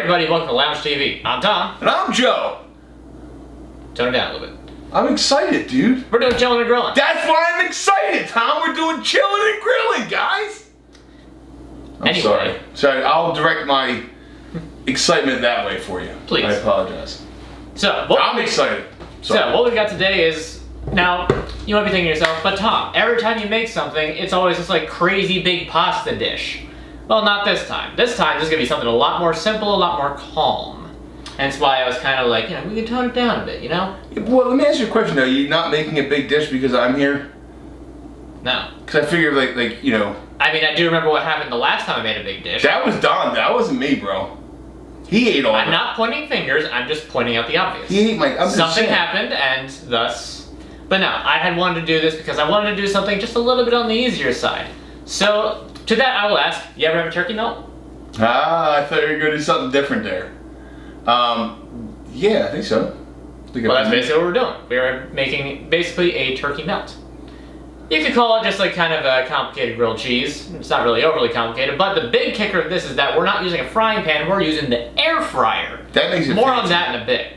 everybody, welcome to Lounge TV. I'm Tom. And I'm Joe. Tone it down a little bit. I'm excited, dude. We're doing chilling and grilling. That's why I'm excited, Tom. We're doing chilling and grilling, guys. I'm sorry, I'll direct my excitement that way for you. Please. I apologize. So, I'm excited. So, what we've got today is, now, you might be thinking to yourself, but Tom, every time you make something, it's always this like crazy big pasta dish. Well, not this time. This time, this is going to be something a lot more simple, a lot more calm. Hence why I was kind of like, we can tone it down a bit, you know? Well, let me ask you a question, though. You're not making a big dish because I'm here? No. Because I figured, like, you know... I mean, I do remember what happened the last time I made a big dish. That was Don. That wasn't me, bro. He ate all of it. I'm not pointing fingers. I'm just pointing out the obvious. He ate my... Something happened, and thus... But no, I had wanted to do this because I wanted to do something just a little bit on the easier side. So, to that I will ask, you ever have a turkey melt? Ah, I thought you were going to do something different there. Yeah, I think so. Well, that's basically what we're doing. We're making basically a turkey melt. You could call it just like kind of a complicated grilled cheese. It's not really overly complicated, but the big kicker of this is that we're not using a frying pan, we're using the air fryer. That makes it more fancy. on that in a bit.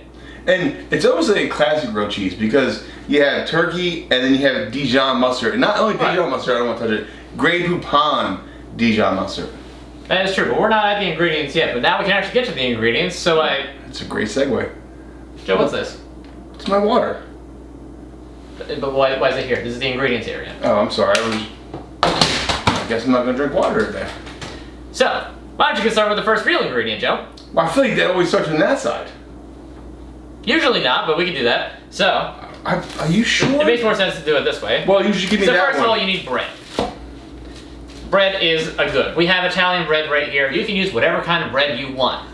And it's almost like a classic grilled cheese because you have turkey and then you have Dijon mustard. And not only Dijon mustard, I don't want to touch it, Grey Poupon Dijon mustard. That is true, but we're not at the ingredients yet. But now we can actually get to the ingredients, so It's a great segue. Joe, what's this? It's my water. But why is it here? This is the ingredients area. Oh, I'm sorry. I guess I'm not going to drink water today. So, why don't you get started with the first real ingredient, Joe? Well, I feel like that always starts on that side. Usually not, but we can do that. So, are you sure? It makes more sense to do it this way. Well, you should give me that one. So first of all, you need bread. Bread is a good. We have Italian bread right here. You can use whatever kind of bread you want.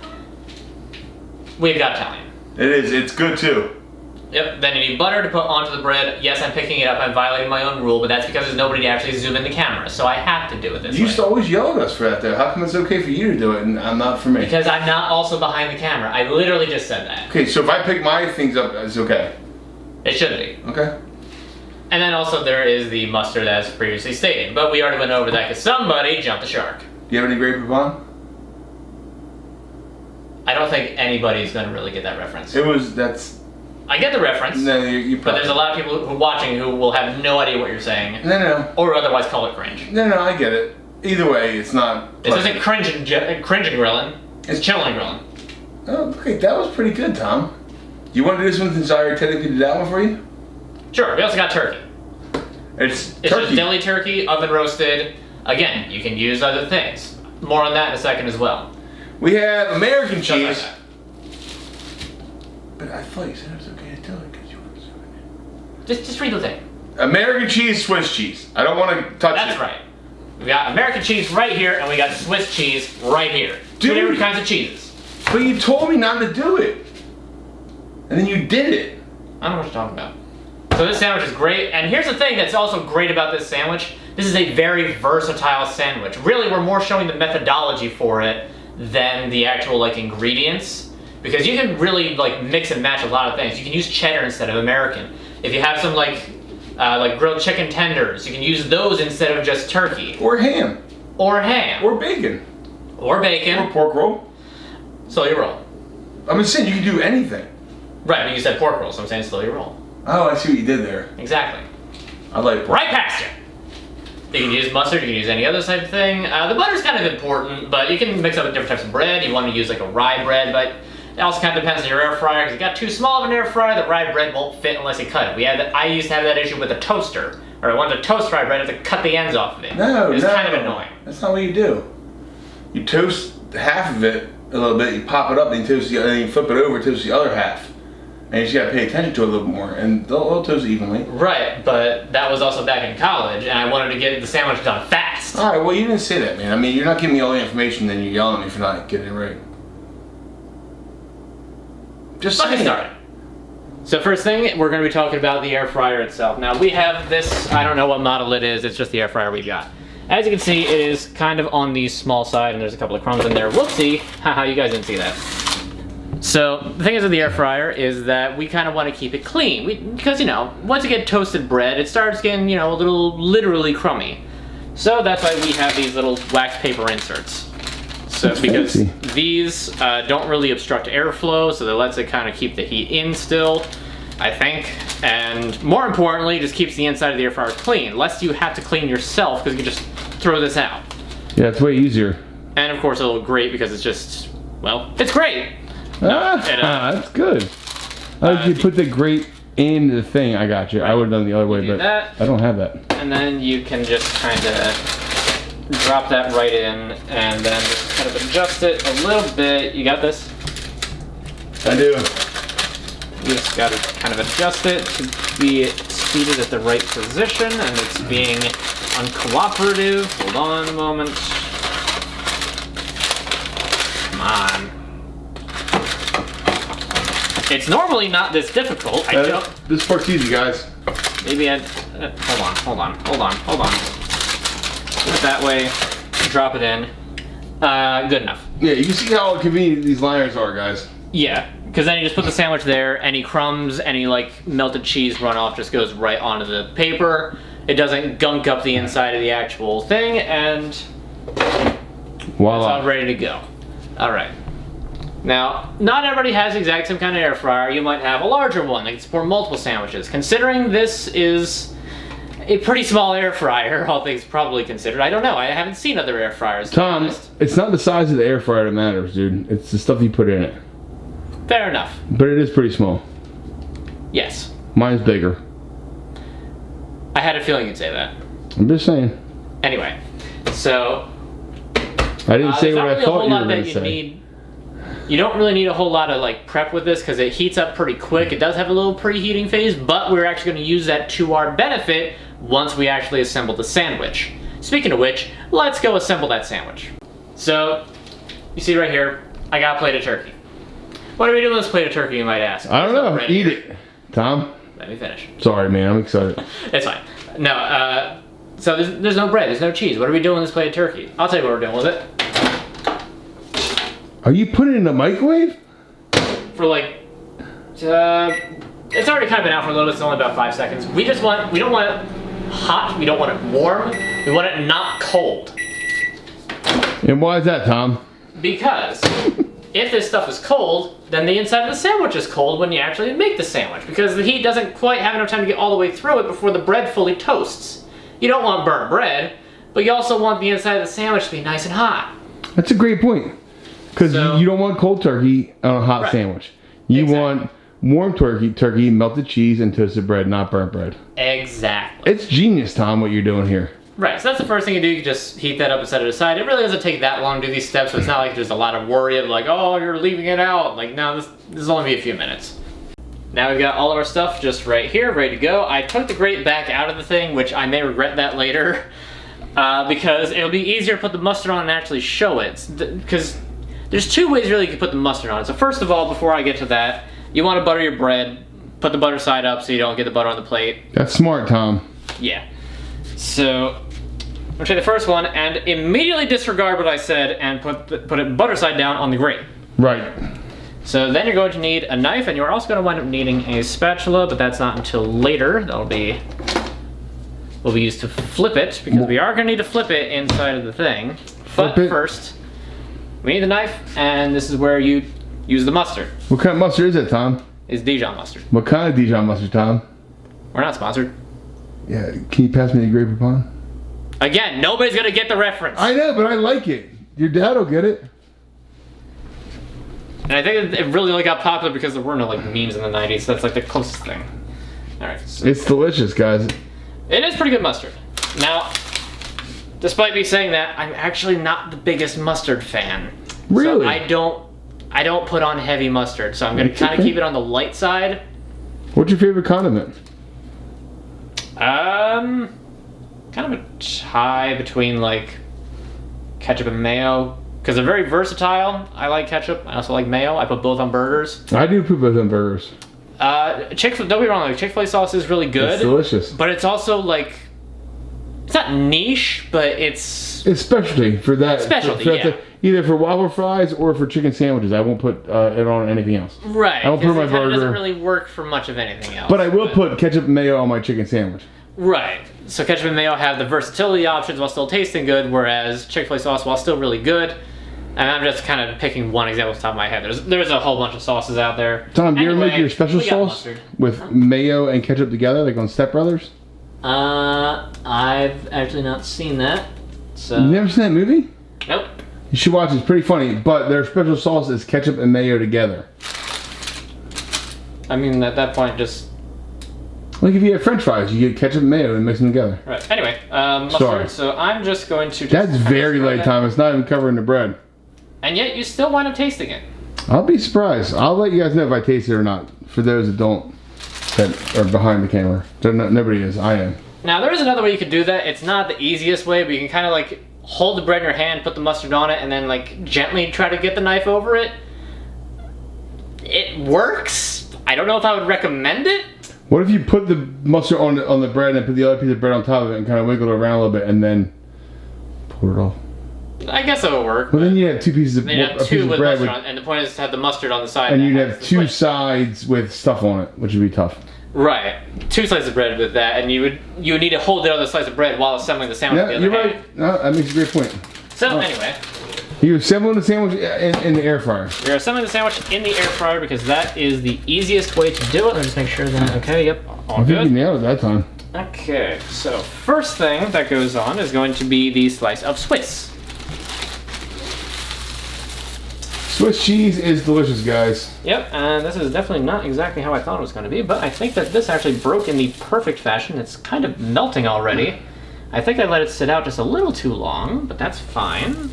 We've got Italian. It is. It's good too. Yep. Then you need butter to put onto the bread. Yes, I'm picking it up. I'm violating my own rule, but that's because there's nobody to actually zoom in the camera, so I have to do it this way. You used to always yell at us for that, though. How come it's okay for you to do it and not for me? Because I'm not also behind the camera. I literally just said that. Okay, so if I pick my things up, it's okay. It should be. Okay. And then also there is the mustard as previously stated, but we already went over that because somebody jumped the shark. Do you have any Grey Poupon? I don't think anybody's going to really get that reference. I get the reference, no, you but there's a lot of people who are watching who will have no idea what you're saying. No. Or otherwise call it cringe. No, I get it. Either way, it's not... This isn't cringe and grilling, it's chilling and grilling. Oh, okay, that was pretty good, Tom. You want to do something since I already technically did that one for you? Sure, we also got turkey. It's turkey. Just deli turkey, oven roasted. Again, you can use other things. More on that in a second as well. We have American cheese. Like but I thought you said it was okay to tell it because you want to zoom in. just read the thing. American cheese, Swiss cheese. I don't want to touch it. That's right. We got American cheese right here, and we got Swiss cheese right here. Two Dude. different kinds of cheeses. But you told me not to do it. And then you did it. I don't know what you're talking about. So this sandwich is great, and here's the thing that's also great about this sandwich. This is a very versatile sandwich. Really, we're more showing the methodology for it than the actual like ingredients, because you can really like mix and match a lot of things. You can use cheddar instead of American. If you have some like grilled chicken tenders, you can use those instead of just turkey. Or ham. Or ham. Or bacon. Or bacon. Or pork roll. Slowly roll. I'm just saying you can do anything. Right, but you said pork roll, so I'm saying slowly roll. Oh, I see what you did there. Exactly. I like right past you. You can use mustard, you can use any other type of thing. The butter's kind of important, but you can mix up with different types of bread. You want to use like a rye bread, but it also kind of depends on your air fryer, because if you got too small of an air fryer, the rye bread won't fit unless you cut it. I used to have that issue with a toaster, or I wanted to toast rye bread, I had to cut the ends off of it. It's kind of annoying. That's not what you do. You toast half of it a little bit, you pop it up, then you flip it over, toast the other half. And you just gotta pay attention to it a little more, and they'll toast it evenly. Right, but that was also back in college, and I wanted to get the sandwich done fast. Alright, well you didn't say that, man. I mean, you're not giving me all the information, then you're yelling at me for not getting it right. Just Let me start. So first thing, we're gonna be talking about the air fryer itself. Now we have this, I don't know what model it is, it's just the air fryer we've got. As you can see, it is kind of on the small side, and there's a couple of crumbs in there. Whoopsie, haha, you guys didn't see that. So the thing is with the air fryer is that we kind of want to keep it clean because, you know, once you get toasted bread, it starts getting, you know, a little literally crummy. So that's why we have these little wax paper inserts. So that's because fancy. These don't really obstruct airflow, so that lets it kind of keep the heat in still, I think. And more importantly, just keeps the inside of the air fryer clean, lest you have to clean yourself because you can just throw this out. Yeah, it's way easier. And of course, it'll look great because it's just, well, it's great. That's good. You put the grate in the thing. I got you. Right. I would have done the other way, but that, I don't have that. And then you can just kind of drop that right in, and then just kind of adjust it a little bit. You got this? I do. You just got to kind of adjust it to be seated at the right position, and it's being uncooperative. Hold on a moment. Come on. It's normally not this difficult. This part's easy, guys. Maybe hold on. Do it that way. Drop it in. Good enough. Yeah, you can see how convenient these liners are, guys. Yeah, because then you just put the sandwich there. Any crumbs, any like melted cheese runoff just goes right onto the paper. It doesn't gunk up the inside of the actual thing, and voila. It's all ready to go. All right. Now, not everybody has the exact same kind of air fryer. You might have a larger one that can support multiple sandwiches. Considering this is a pretty small air fryer, all things probably considered. I don't know. I haven't seen other air fryers. Tom, it's not the size of the air fryer that matters, dude. It's the stuff you put in it. Fair enough. But it is pretty small. Yes. Mine's bigger. I had a feeling you'd say that. I'm just saying. Anyway, so I didn't say what I thought you were going to say. You don't really need a whole lot of like prep with this because it heats up pretty quick. It does have a little preheating phase, but we're actually going to use that to our benefit once we actually assemble the sandwich. Speaking of which, let's go assemble that sandwich. So, you see right here, I got a plate of turkey. What are we doing with this plate of turkey, you might ask? I don't know. Eat it. Tom? Let me finish. Sorry, man. I'm excited. It's fine. No, so there's no bread. There's no cheese. What are we doing with this plate of turkey? I'll tell you what we're doing with it. Are you putting it in the microwave? For like, it's already kind of been out for a little bit. It's only about 5 seconds. We don't want it hot. We don't want it warm. We want it not cold. And why is that, Tom? Because if this stuff is cold, then the inside of the sandwich is cold when you actually make the sandwich. Because the heat doesn't quite have enough time to get all the way through it before the bread fully toasts. You don't want burnt bread, but you also want the inside of the sandwich to be nice and hot. That's a great point. Because you don't want cold turkey on a hot sandwich. You want warm turkey, melted cheese, and toasted bread, not burnt bread. Exactly. It's genius, Tom, what you're doing here. Right, so that's the first thing you do. You just heat that up and set it aside. It really doesn't take that long to do these steps, so it's not like there's a lot of worry of like, oh, you're leaving it out. Like, no, this will only be a few minutes. Now we've got all of our stuff just right here, ready to go. I took the grate back out of the thing, which I may regret that later, because it'll be easier to put the mustard on and actually show it. Because there's two ways really you can put the mustard on. So first of all, before I get to that, you want to butter your bread. Put the butter side up so you don't get the butter on the plate. That's smart, Tom. Yeah. So I'm gonna take the first one and immediately disregard what I said and put it butter side down on the grate. Right. So then you're going to need a knife, and you're also going to wind up needing a spatula, but that's not until later. Will be used to flip it, because we are going to need to flip it inside of the thing. But first, we need the knife, and this is where you use the mustard. What kind of mustard is it, Tom? It's Dijon mustard. What kind of Dijon mustard, Tom? We're not sponsored. Yeah, can you pass me the Grey Poupon? Again, nobody's going to get the reference. I know, but I like it. Your dad will get it. And I think it really only got popular because there were no like memes in the 90s, so that's like the closest thing. Alright. So it's delicious, guys. It is pretty good mustard. Now, despite me saying that, I'm actually not the biggest mustard fan. Really? So I don't put on heavy mustard, so I'm going to kind of keep it on the light side. What's your favorite condiment? Kind of a tie between like ketchup and mayo. Because they're very versatile. I like ketchup. I also like mayo. I put both on burgers. I do put both on burgers. Don't get me wrong. Like Chick-fil-A sauce is really good. It's delicious. But it's also like, it's not niche, but it's specialty for that. Specialty, either for waffle fries or for chicken sandwiches. I won't put it on anything else. Right. I won't put it on my burger. It doesn't really work for much of anything else. But I will put ketchup and mayo on my chicken sandwich. Right. So ketchup and mayo have the versatility options while still tasting good, whereas Chick-fil-A sauce, while still really good, And I'm just kind of picking one example off the top of my head. There's a whole bunch of sauces out there. Tom, do you ever make your special we got sauce mustard. with mayo and ketchup together, like on Step Brothers? I've actually not seen that. So. You never seen that movie? Nope. You should watch it. It's pretty funny. But their special sauce is ketchup and mayo together. I mean, at that point, just... Like if you have French fries, you get ketchup and mayo and mix them together. Right. Anyway, mustard. Sorry. So I'm just going to... That's very late time. It's not even covering the bread. And yet you still wind up tasting it. I'll be surprised. I'll let you guys know if I taste it or not. For those that don't, that are behind the camera. Nobody is. I am. Now, there is another way you could do that. It's not the easiest way, but you can kind of like hold the bread in your hand, put the mustard on it, and then like gently try to get the knife over it. It works. I don't know if I would recommend it. What if you put the mustard on the bread and put the other piece of bread on top of it and kind of wiggle it around a little bit and then pull it off? I guess it would work. Well, then you have two pieces of, Then you have a two piece of with bread mustard on, and the point is to have the mustard on the side. and you'd have the two split. sides with stuff on it, which would be tough. Right, 2 slices of bread with that, and you would need to hold the other slice of bread while assembling the sandwich. Yeah, with the you're other right. hand. No, that makes a great point. So anyway, You're assembling the sandwich in the air fryer. we're assembling the sandwich in the air fryer because that is the easiest way to do it. Let me just make sure that okay. Yep, all I think you good. nailed it that time. Okay, so first thing that goes on is going to be the slice of Swiss. Swiss cheese is delicious, guys. Yep, and this is definitely not exactly how I thought it was going to be, but I think that this actually broke in the perfect fashion. It's kind of melting already. I think I let it sit out just a little too long, but that's fine.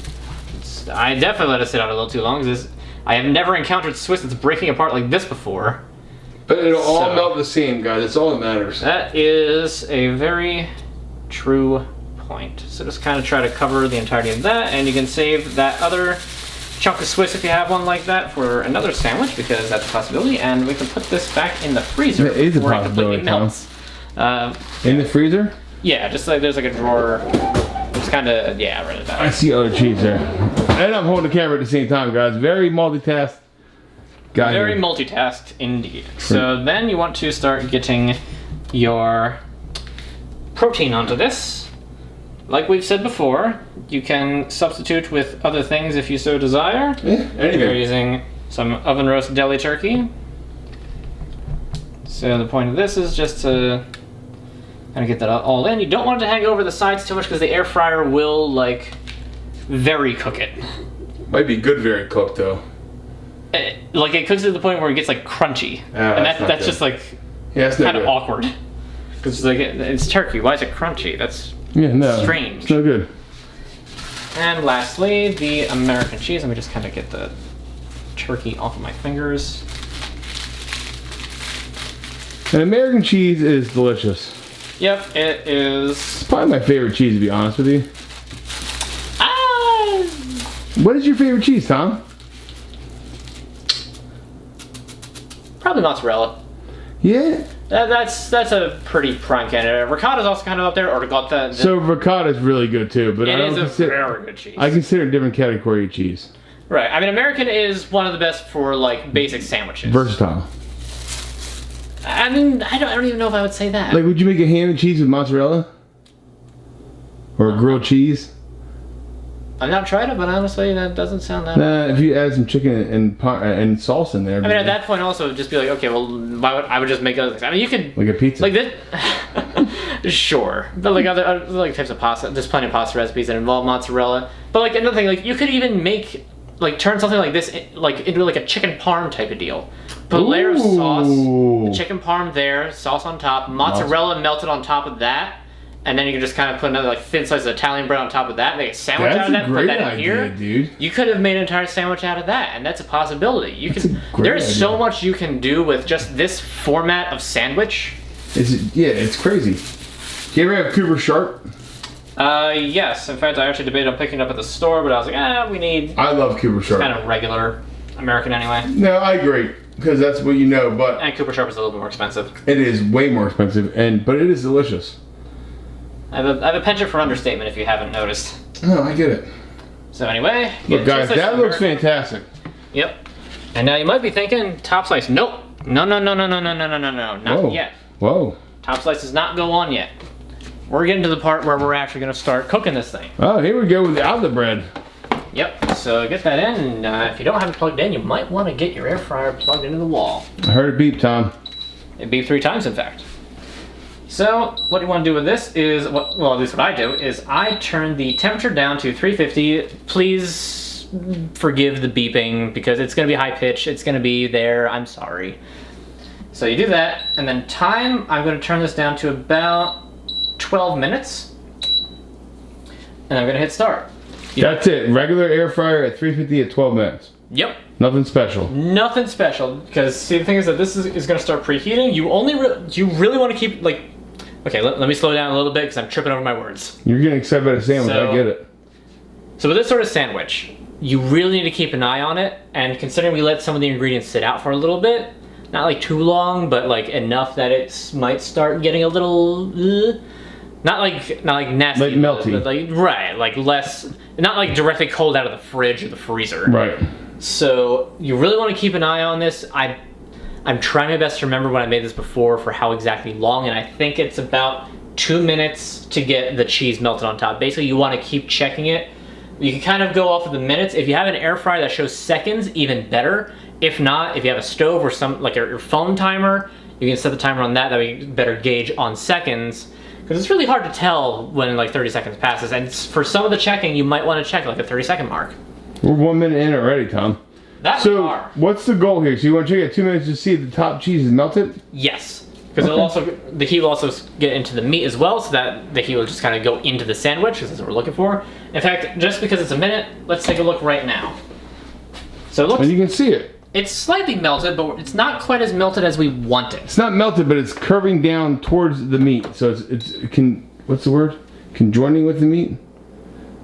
I definitely let it sit out a little too long because I have never encountered Swiss that's breaking apart like this before. But it'll all So- melt the same, guys. That's all that matters. That is a very true point. So just kind of try to cover the entirety of that, and you can save that other chunk of Swiss if you have one like that for another sandwich because that's a possibility, and we can put this back in the freezer It is a before it completely possibility, melts. In the freezer? Yeah, just like there's like a drawer. It's kind of right at that. I see other cheese there. And I'm holding the camera at the same time, guys. Very multitask. Guy Very here. multitasked indeed. So then you want to start getting your protein onto this. Like we've said before, you can substitute with other things if you so desire. Yeah, We're anything. using some oven roast deli turkey. So the point of this is just to kind of get that all in. You don't want it to hang over the sides too much because the air fryer will like very cook it. Might be good, very cooked though. Like it cooks to the point where it gets like crunchy, Yeah, and that's not that's good. just like Yeah, it's no kind of good. awkward. Because like it's turkey. Why is it crunchy? That's Yeah, no. strange. It's no good. And lastly, the American cheese. Let me just kind of get the turkey off of my fingers. And American cheese is delicious. Yep, it is. It's probably my favorite cheese, to be honest with you. Ah! What is your favorite cheese, Tom? Probably mozzarella. Yeah. That's a pretty prime candidate. Ricotta's also kind of up there, or ricotta. So ricotta is really good too, but I it don't is a consider. very good cheese. I consider it a different category of cheese. Right. I mean, American is one of the best for like basic sandwiches. Versatile. I mean, I don't even know if I would say that. Like, would you make a ham and cheese with mozzarella? Or a grilled cheese? I've not tried it, but honestly, that doesn't sound that. Nah, if you add some chicken and sauce in there. I mean, at that point, also just be like, okay, well, why would I would just make other things? I mean, you could like a pizza. like this. Sure, but like other like types of pasta, there's plenty of pasta recipes that involve mozzarella. But like another thing, like you could even make like turn something like this like into like a chicken parm type of deal. Put a layer of sauce, the chicken parm there, sauce on top, mozzarella melted on top of that. And then you can just kind of put another like thin slice of Italian bread on top of that, make a sandwich out of that, put that in here. Dude. You could have made an entire sandwich out of that, and that's a possibility. You That's can. a great There's so idea. much you can do with just this format of sandwich. It's crazy. Do you ever have Cooper Sharp? Yes. In fact, I actually debated on picking it up at the store, but I was like, we need I love Cooper Sharp. kind of regular American anyway. No, I agree. Because that's what you know, but And Cooper Sharp is a little bit more expensive. it is way more expensive, but it is delicious. I have a penchant for understatement if you haven't noticed. No, I get it. So anyway, Look, guys, just like that looks American- fantastic. Yep. And now you might be thinking, top slice. Nope. No. Not Whoa. yet. Whoa. Top slice does not go on yet. We're getting to the part where we're actually going to start cooking this thing. Oh, here we go without the bread. Yep, so get that in, and if you don't have it plugged in, you might want to get your air fryer plugged into the wall. I heard it beep, Tom. It beeped 3 times, in fact. So, what you want to do with this is, well, at least what I do, is I turn the temperature down to 350. Please forgive the beeping, because it's going to be high pitch, it's going to be there, I'm sorry. So you do that, and then time, I'm going to turn this down to about 12 minutes. And I'm going to hit start. That's it. Regular air fryer at 350 at 12 minutes. Yep. Nothing special. Nothing special, because see, the thing is that this is going to start preheating. You really want to keep, like, okay, let me slow down a little bit because I'm tripping over my words. You're getting excited about a sandwich, I get it. So with this sort of sandwich, you really need to keep an eye on it, and considering we let some of the ingredients sit out for a little bit, not like too long, but like enough that it might start getting a little, not like nasty, like melty, but like right, like less, not like directly cold out of the fridge or the freezer. Right. So you really want to keep an eye on this. I'm trying my best to remember when I made this before for how exactly long, and I think it's about 2 minutes to get the cheese melted on top. Basically, you want to keep checking it. You can kind of go off of the minutes. If you have an air fryer that shows seconds, even better. If not, if you have a stove or some like your phone timer, you can set the timer on that. That way you better gauge on seconds, because it's really hard to tell when like 30 seconds passes. And for some of the checking, you might want to check like a 30-second mark. We're 1 minute in already, Tom. So what's the goal here? So you want to check it 2 minutes to see if the top cheese is melted? Yes, because the heat will also get into the meat as well, so that the heat will just kind of go into the sandwich, because that's what we're looking for. In fact, just because it's a minute, let's take a look right now. So it looks, and you can see it. It's slightly melted, but it's not quite as melted as we want it. It's not melted, but it's curving down towards the meat. So what's the word? Conjoining with the meat?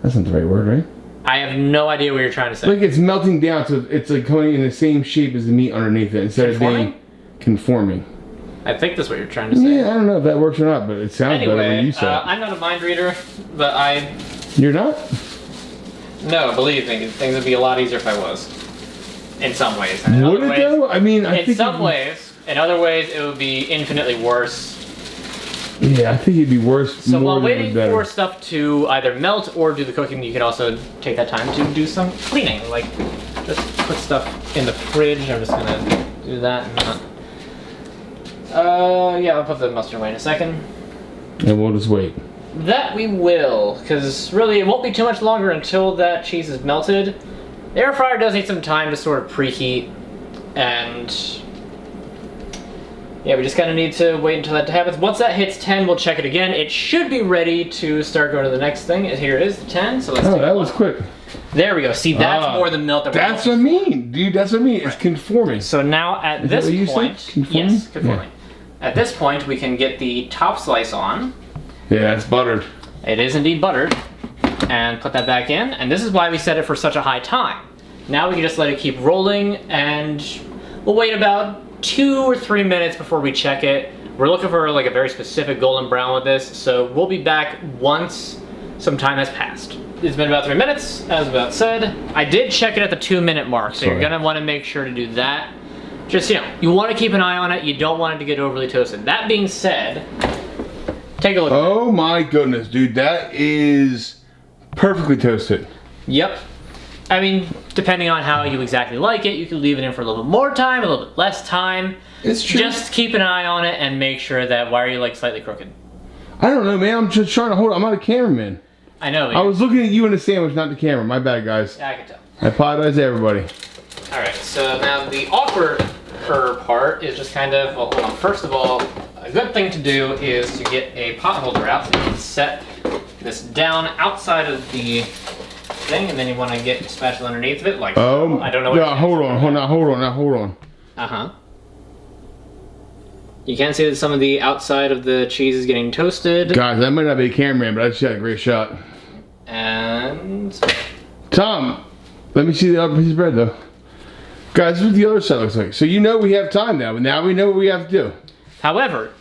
That's not the right word, right? I have no idea what you're trying to say. Like it's melting down, so it's like coming in the same shape as the meat underneath it instead of being conforming. I think that's what you're trying to say. Yeah, I don't know if that works or not, but it sounds better when you say it. I'm not a mind reader, but You're not? No, believe me, things would be a lot easier if I was. In some ways. Would it though? I mean, I think in some ways. In other ways, it would be infinitely worse. Yeah, I think it'd be worse. So while waiting for stuff to either melt or do the cooking, you can also take that time to do some cleaning. Like, just put stuff in the fridge. I'm just gonna do that. Yeah, I'll put the mustard away in a second. And we'll just wait. That we will, because really it won't be too much longer until that cheese is melted. The air fryer does need some time to sort of preheat, and yeah, we just kind of need to wait until that happens. Once that hits 10, we'll check it again. It should be ready to start going to the next thing. Here it is, 10. So let's. Oh, that was quick. There we go. See, that's more the melt that we're That's what I mean, dude. That's what I mean. Right. It's conforming. So now at this point, conforming? Yes, conforming. Yeah. At this point, we can get the top slice on. Yeah, it's buttered. It is indeed buttered. And put that back in. And this is why we set it for such a high time. Now we can just let it keep rolling, and we'll wait about 2 or 3 minutes before we check it. We're looking for like a very specific golden brown with this, so we'll be back once some time has passed. It's been about 3 minutes, as about said. I did check it at the 2 minute mark, so you're gonna wanna make sure to do that. Just, you wanna keep an eye on it. You don't want it to get overly toasted. That being said, take a look. Oh my goodness, dude, that is perfectly toasted. Yep. I mean, depending on how you exactly like it, you can leave it in for a little bit more time, a little bit less time. It's true. Just keep an eye on it and make sure that, why are you like slightly crooked? I don't know, man. I'm just trying to hold it. I'm not a cameraman. I know. I was looking at you in the sandwich, not the camera. My bad, guys. Yeah, I can tell. I apologize to everybody. Alright, so now the awkward part is just kind of, well, hold on. First of all, a good thing to do is to get a pot holder out so you can set this down outside of the thing, and then you want to get a spatula underneath of it, like, I don't know what hold on. Uh-huh. You can see that some of the outside of the cheese is getting toasted. Guys, I might not be a cameraman, but I just got a great shot. And... Tom, let me see the other piece of bread, though. Guys, this is what the other side looks like. So you know we have time now, but now we know what we have to do. However,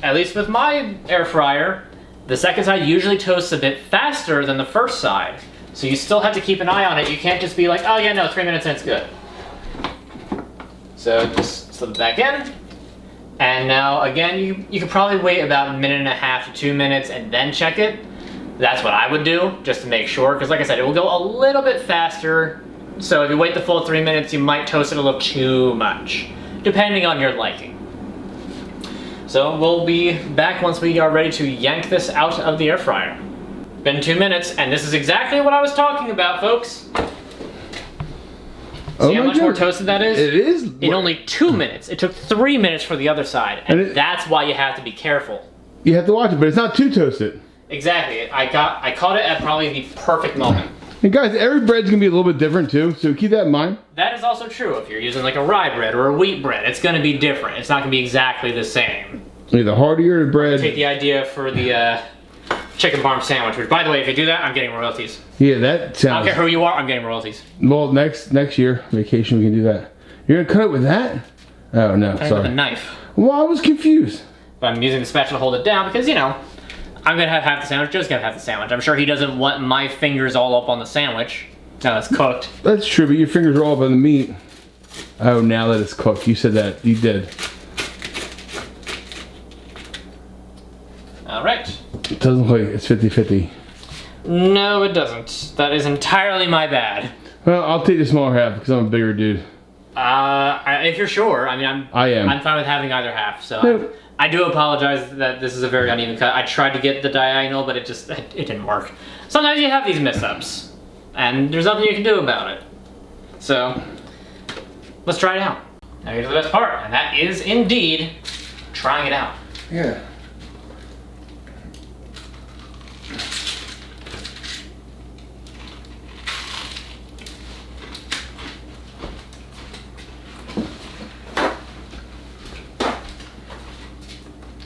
at least with my air fryer, the second side usually toasts a bit faster than the first side. So you still have to keep an eye on it. You can't just be like, oh yeah, no, 3 minutes and it's good. So just slip it back in. And now, again, you could probably wait about 1.5 to 2 minutes and then check it. That's what I would do, just to make sure, because like I said, it will go a little bit faster. So if you wait the full 3 minutes, you might toast it a little too much, depending on your liking. So we'll be back once we are ready to yank this out of the air fryer. Been 2 minutes, and this is exactly what I was talking about, folks. See how much more toasted that is? It is. In only 2 minutes. It took 3 minutes for the other side, and that's why you have to be careful. You have to watch it, but it's not too toasted. Exactly. I caught it at probably the perfect moment. And guys, every bread's gonna be a little bit different too, so keep that in mind. That is also true. If you're using like a rye bread or a wheat bread, it's gonna be different. It's not gonna be exactly the same. The hardier the bread. Take the idea for the chicken parm sandwich, which by the way, if you do that, I'm getting royalties. Yeah, that sounds... I don't care who you are, I'm getting royalties. Well, next year, vacation, we can do that. You're gonna cut it with that? Oh no, Cut it sorry. with a knife. Well, I was confused. But I'm using the spatula to hold it down because, you know, I'm gonna have half the sandwich, Joe's gonna have half the sandwich. I'm sure he doesn't want my fingers all up on the sandwich. Now that's cooked. That's true, but your fingers are all up on the meat. Oh, now that it's cooked. You said that. You did. Alright. It doesn't look like it's 50-50. No, it doesn't. That is entirely my bad. Well, I'll take the smaller half because I'm a bigger dude. If you're sure, I mean, I'm fine with having either half, so No. I do apologize that this is a very uneven cut. I tried to get the diagonal, but it didn't work. Sometimes you have these mess-ups, and there's nothing you can do about it. So, let's try it out. Now here's the best part, and that is indeed trying it out. Yeah.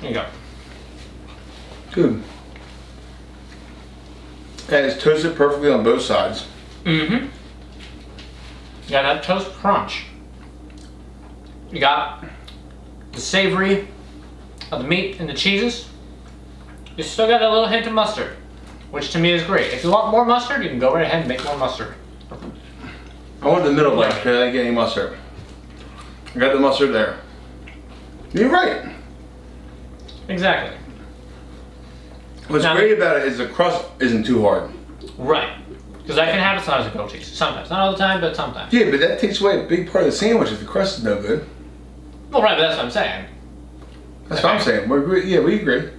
Here you go. Good. And it's toasted perfectly on both sides. Mm-hmm. You got that toast crunch. You got the savory of the meat and the cheeses. You still got that little hint of mustard, which to me is great. If you want more mustard, you can go right ahead and make more mustard. I want the middle one because I didn't get any mustard. I got the mustard there. You're right. Exactly. What's great about it is the crust isn't too hard. Right. Because I can have it sometimes with grilled cheese. Sometimes. Not all the time, but sometimes. Yeah, but that takes away a big part of the sandwich if the crust is no good. Well, right, but that's what I'm saying. That's what I'm saying. We agree. Yeah, we agree.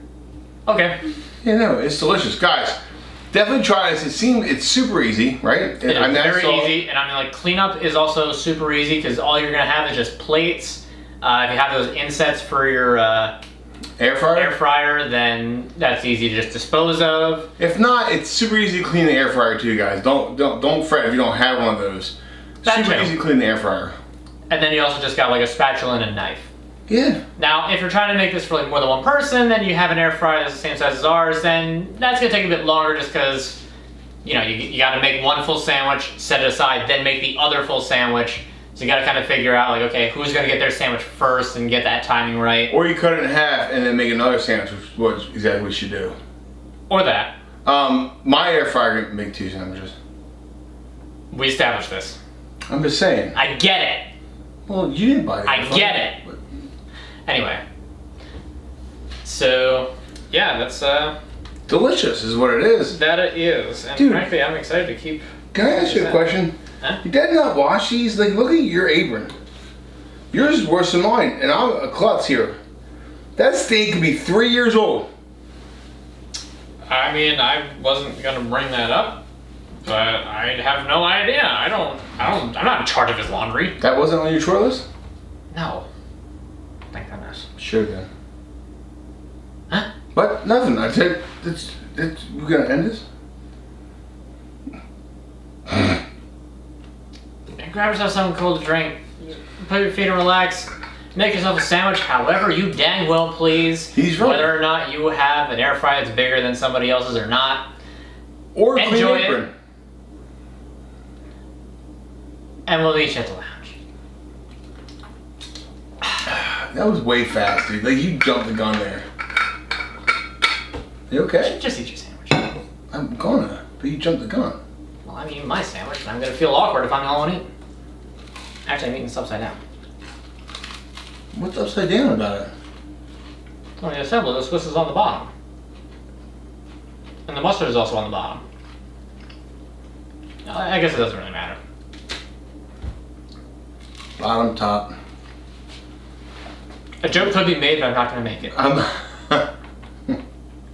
Okay. Yeah, no, it's delicious. Guys, definitely try this. It's super easy, right? It is very easy, and I mean, like, cleanup is also super easy because all you're going to have is just plates. If you have those insets for your air fryer, then that's easy to just dispose of. If not, it's super easy to clean the air fryer too, guys. Don't fret if you don't have one of those. Super easy to clean the air fryer. And then you also just got like a spatula and a knife. Yeah. Now, if you're trying to make this for like more than one person, then you have an air fryer that's the same size as ours, then that's gonna take a bit longer just because, you know, you gotta make one full sandwich, set it aside, then make the other full sandwich. So you gotta kind of figure out like, okay, who's gonna get their sandwich first and get that timing right. Or you cut it in half and then make another sandwich, which is what exactly we should do. Or that. My air fryer can make 2 sandwiches. We established this. I'm just saying. I get it. Well, you didn't buy it. I get it. Anyway. So, yeah, that's delicious is what it is. That it is. And dude, frankly, I'm excited to keep. Can I ask you a question? Huh? Your dad not wash these? Like, look at your apron. Yours is worse than mine, and I'm a klutz here. That steak could be 3 years old. I mean, I wasn't gonna bring that up, but I have no idea. I'm not in charge of his laundry. That wasn't on your chore list? No. Thank goodness. Sure then. Huh? What? Nothing. I said, we're gonna end this? Grab yourself something cold to drink. Put your feet and relax. Make yourself a sandwich however you dang well please. He's right. Whether or not you have an air fryer that's bigger than somebody else's or not. Or a enjoy clean apron. it. And we'll meet you at the lounge. That was way fast, dude. Like, you jumped the gun there. You okay? Just eat your sandwich. I'm gonna, but you jumped the gun. Well, I'm eating my sandwich, and I'm gonna feel awkward if I'm the only one eating. Actually, I'm eating this upside down. What's upside down about it? When you assemble it, the Swiss is on the bottom. And the mustard is also on the bottom. I guess it doesn't really matter. Bottom, top. A joke could be made, but I'm not going to make it.